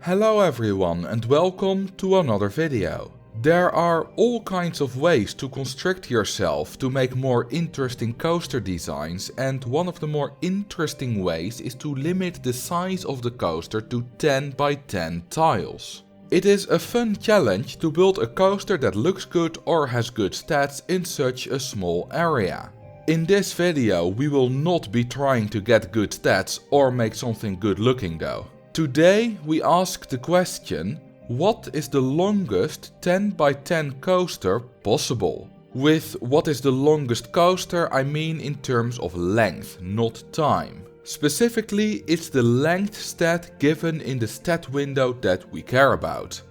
Hello everyone and welcome to another video. There are all kinds of ways to constrict yourself to make more interesting coaster designs, and one of the more interesting ways is to limit the size of the coaster to 10 by 10 tiles. It is a fun challenge to build a coaster that looks good or has good stats in such a small area. In this video we will not be trying to get good stats or make something good looking though. Today we ask the question, what is the longest 10 by 10 coaster possible? With what is the longest coaster I mean in terms of length, not time. Specifically, it's the length stat given in the stat window that we care about.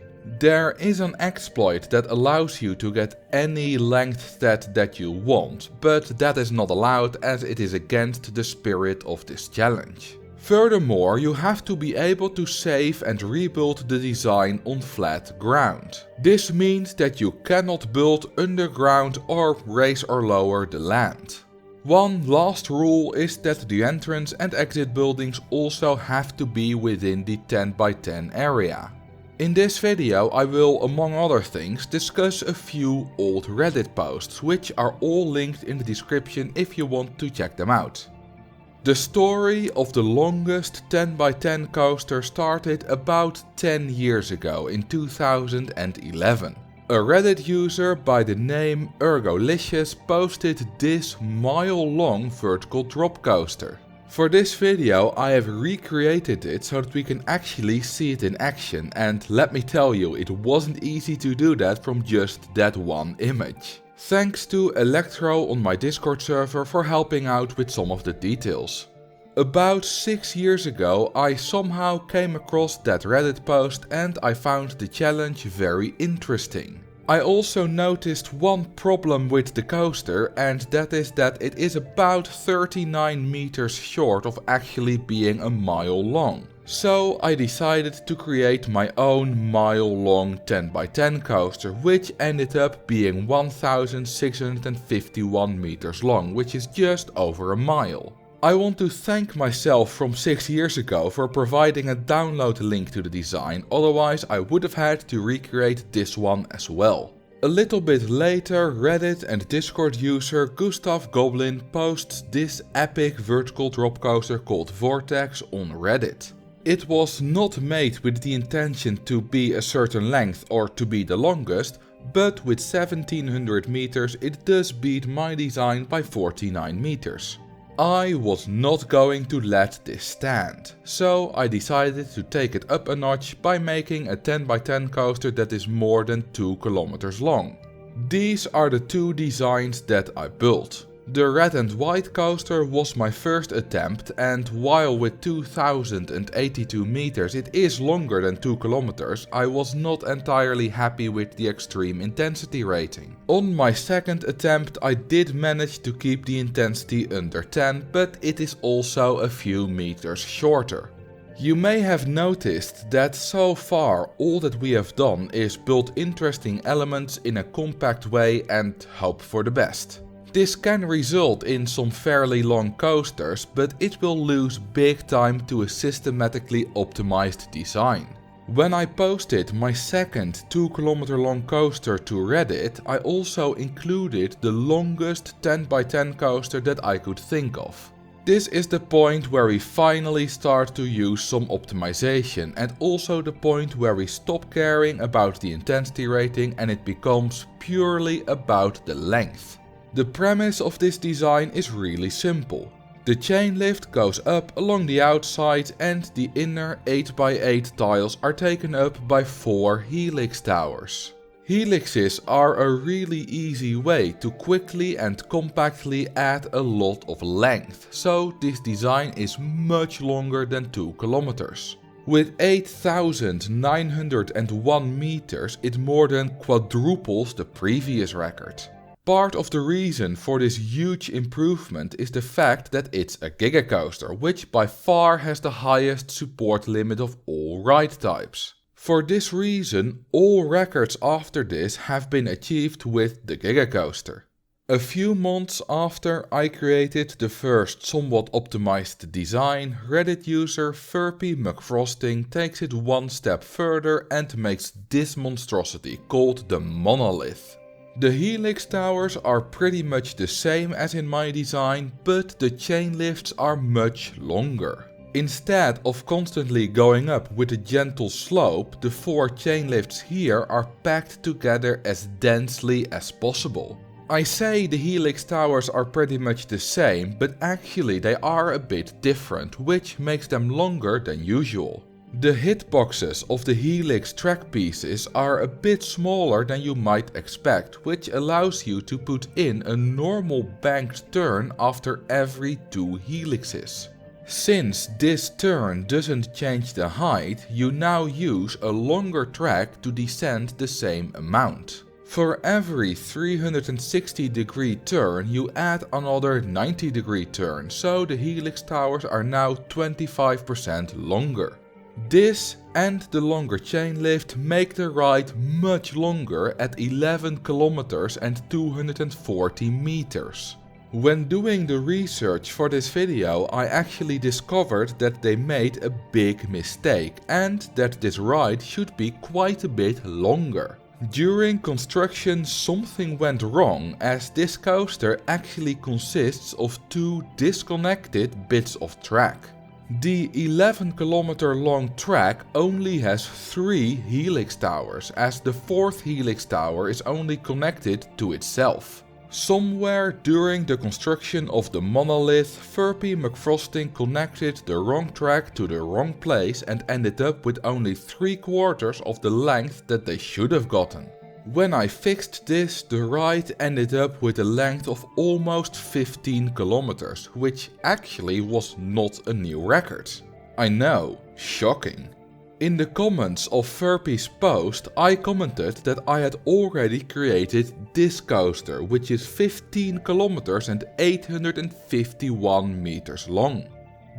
There is an exploit that allows you to get any length stat that you want, but that is not allowed as it is against the spirit of this challenge. Furthermore, you have to be able to save and rebuild the design on flat ground. This means that you cannot build underground or raise or lower the land. One last rule is that the entrance and exit buildings also have to be within the 10 by 10 area. In this video I will, among other things, discuss a few old Reddit posts, which are all linked in the description if you want to check them out. The story of the longest 10 by 10 coaster started about 10 years ago in 2011. A Reddit user by the name Ergolicious posted this mile-long vertical drop coaster. For this video I have recreated it so that we can actually see it in action, and let me tell you, it wasn't easy to do that from just that one image. Thanks to Electro on my Discord server for helping out with some of the details. About 6 years ago I somehow came across that Reddit post and I found the challenge very interesting. I also noticed one problem with the coaster, and that is that it is about 39 meters short of actually being a mile long. So I decided to create my own mile-long 10 by 10 coaster, which ended up being 1651 meters long, which is just over a mile. I want to thank myself from 6 years ago for providing a download link to the design, otherwise I would have had to recreate this one as well. A little bit later, Reddit and Discord user Gustav Goblin posts this epic vertical drop coaster called Vortex on Reddit. It was not made with the intention to be a certain length or to be the longest, but with 1700 meters it does beat my design by 49 meters. I was not going to let this stand, so I decided to take it up a notch by making a 10 by 10 coaster that is more than 2 kilometers long. These are the two designs that I built. The red and white coaster was my first attempt, and while with 2082 meters it is longer than 2 kilometers, I was not entirely happy with the extreme intensity rating. On my second attempt I did manage to keep the intensity under 10, but it is also a few meters shorter. You may have noticed that so far all that we have done is build interesting elements in a compact way and hope for the best. This can result in some fairly long coasters, but it will lose big time to a systematically optimized design. When I posted my second 2 kilometer long coaster to Reddit, I also included the longest 10 by 10 coaster that I could think of. This is the point where we finally start to use some optimization, and also the point where we stop caring about the intensity rating and it becomes purely about the length. The premise of this design is really simple. The chain lift goes up along the outside and the inner 8 by 8 tiles are taken up by 4 helix towers. Helixes are a really easy way to quickly and compactly add a lot of length, so this design is much longer than 2 kilometers. With 8,901 meters it more than quadruples the previous record. Part of the reason for this huge improvement is the fact that it's a gigacoaster, which by far has the highest support limit of all ride types. For this reason, all records after this have been achieved with the gigacoaster. A few months after I created the first somewhat optimized design, Reddit user Furpy McFrosting takes it one step further and makes this monstrosity called the monolith. The helix towers are pretty much the same as in my design, but the chain lifts are much longer. Instead of constantly going up with a gentle slope, the 4 chain lifts here are packed together as densely as possible. I say the helix towers are pretty much the same, but actually they are a bit different, which makes them longer than usual. The hitboxes of the helix track pieces are a bit smaller than you might expect, which allows you to put in a normal banked turn after every 2 helixes. Since this turn doesn't change the height, you now use a longer track to descend the same amount. For every 360-degree turn you add another 90-degree turn, so the helix towers are now 25% longer. This and the longer chain lift make the ride much longer at 11 kilometers and 240 meters. When doing the research for this video, I actually discovered that they made a big mistake and that this ride should be quite a bit longer. During construction something went wrong, as this coaster actually consists of 2 disconnected bits of track. The 11 kilometer long track only has 3 helix towers, as the 4th helix tower is only connected to itself. Somewhere during the construction of the monolith, Furpy McFrosting connected the wrong track to the wrong place and ended up with only 3/4 of the length that they should have gotten. When I fixed this, the ride ended up with a length of almost 15 kilometers, which actually was not a new record. I know, shocking. In the comments of Furpy's post, I commented that I had already created this coaster, which is 15 kilometers and 851 meters long.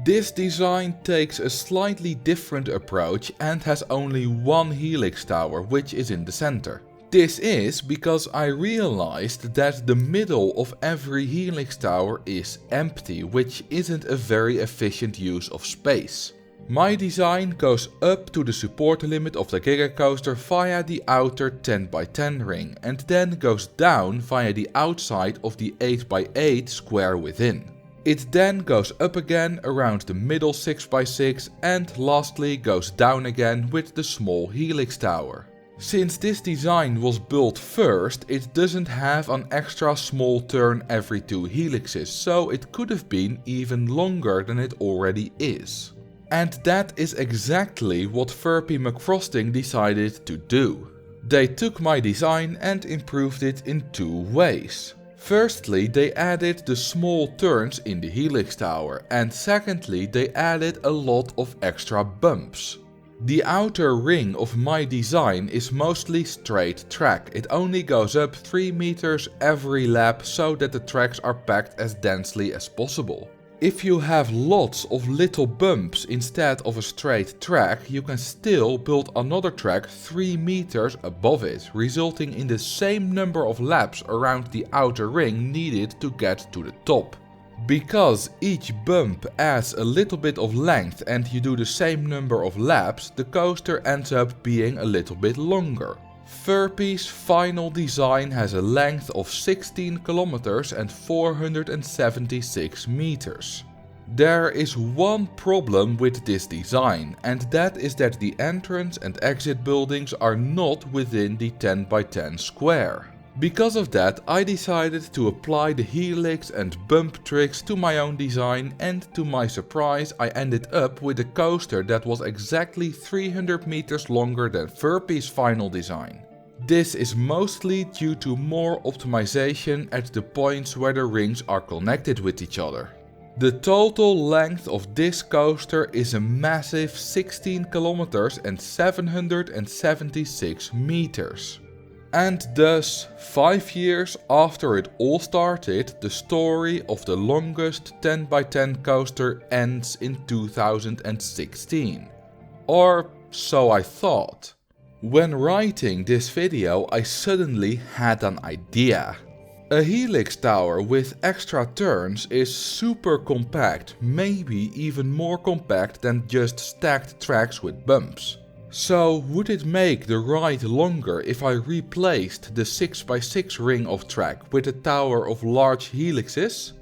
This design takes a slightly different approach and has only 1 helix tower, which is in the center. This is because I realized that the middle of every helix tower is empty, which isn't a very efficient use of space. My design goes up to the support limit of the Gigacoaster via the outer 10x10 ring and then goes down via the outside of the 8x8 square within. It then goes up again around the middle 6x6 and lastly goes down again with the small helix tower. Since this design was built first, it doesn't have an extra small turn every 2 helixes, so it could have been even longer than it already is. And that is exactly what Furpy McFrosting decided to do. They took my design and improved it in 2 ways. Firstly, they added the small turns in the helix tower, and secondly, they added a lot of extra bumps. The outer ring of my design is mostly straight track. It only goes up 3 meters every lap so that the tracks are packed as densely as possible. If you have lots of little bumps instead of a straight track, you can still build another track 3 meters above it, resulting in the same number of laps around the outer ring needed to get to the top. Because each bump adds a little bit of length and you do the same number of laps, the coaster ends up being a little bit longer. Furpy's final design has a length of 16 kilometers and 476 meters. There is one problem with this design, and that is that the entrance and exit buildings are not within the 10x10 square. Because of that, I decided to apply the helix and bump tricks to my own design, and to my surprise I ended up with a coaster that was exactly 300 meters longer than Furpy's final design. This is mostly due to more optimization at the points where the rings are connected with each other. The total length of this coaster is a massive 16 kilometers and 776 meters. And thus, 5 years after it all started, the story of the longest 10x10 coaster ends in 2016. Or so I thought. When writing this video, I suddenly had an idea. A helix tower with extra turns is super compact, maybe even more compact than just stacked tracks with bumps. So would it make the ride longer if I replaced the 6x6 ring of track with a tower of large helixes?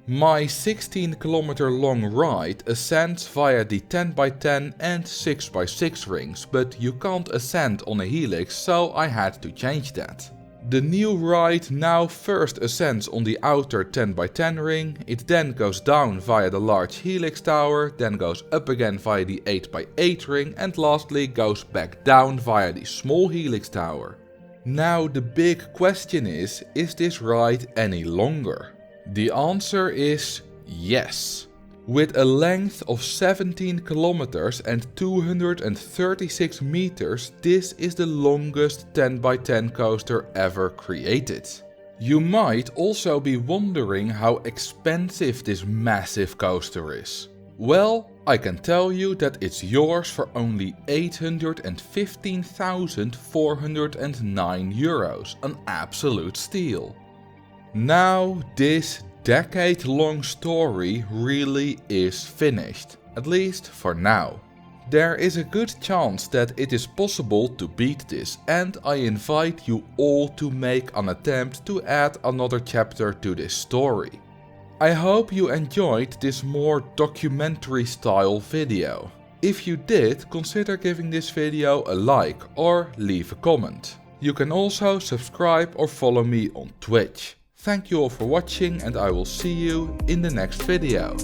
My 16 km long ride ascends via the 10x10 and 6x6 rings, but you can't ascend on a helix, so I had to change that. The new ride now first ascends on the outer 10x10 ring, it then goes down via the large helix tower, then goes up again via the 8x8 ring and lastly goes back down via the small helix tower. Now the big question is this ride any longer? The answer is yes. With a length of 17 kilometers and 236 meters, this is the longest 10x10 coaster ever created. You might also be wondering how expensive this massive coaster is. Well, I can tell you that it's yours for only €815,409, an absolute steal. Now this decade-long story really is finished, at least for now. There is a good chance that it is possible to beat this, and I invite you all to make an attempt to add another chapter to this story. I hope you enjoyed this more documentary style video. If you did, consider giving this video a like or leave a comment. You can also subscribe or follow me on Twitch. Thank you all for watching and I will see you in the next video.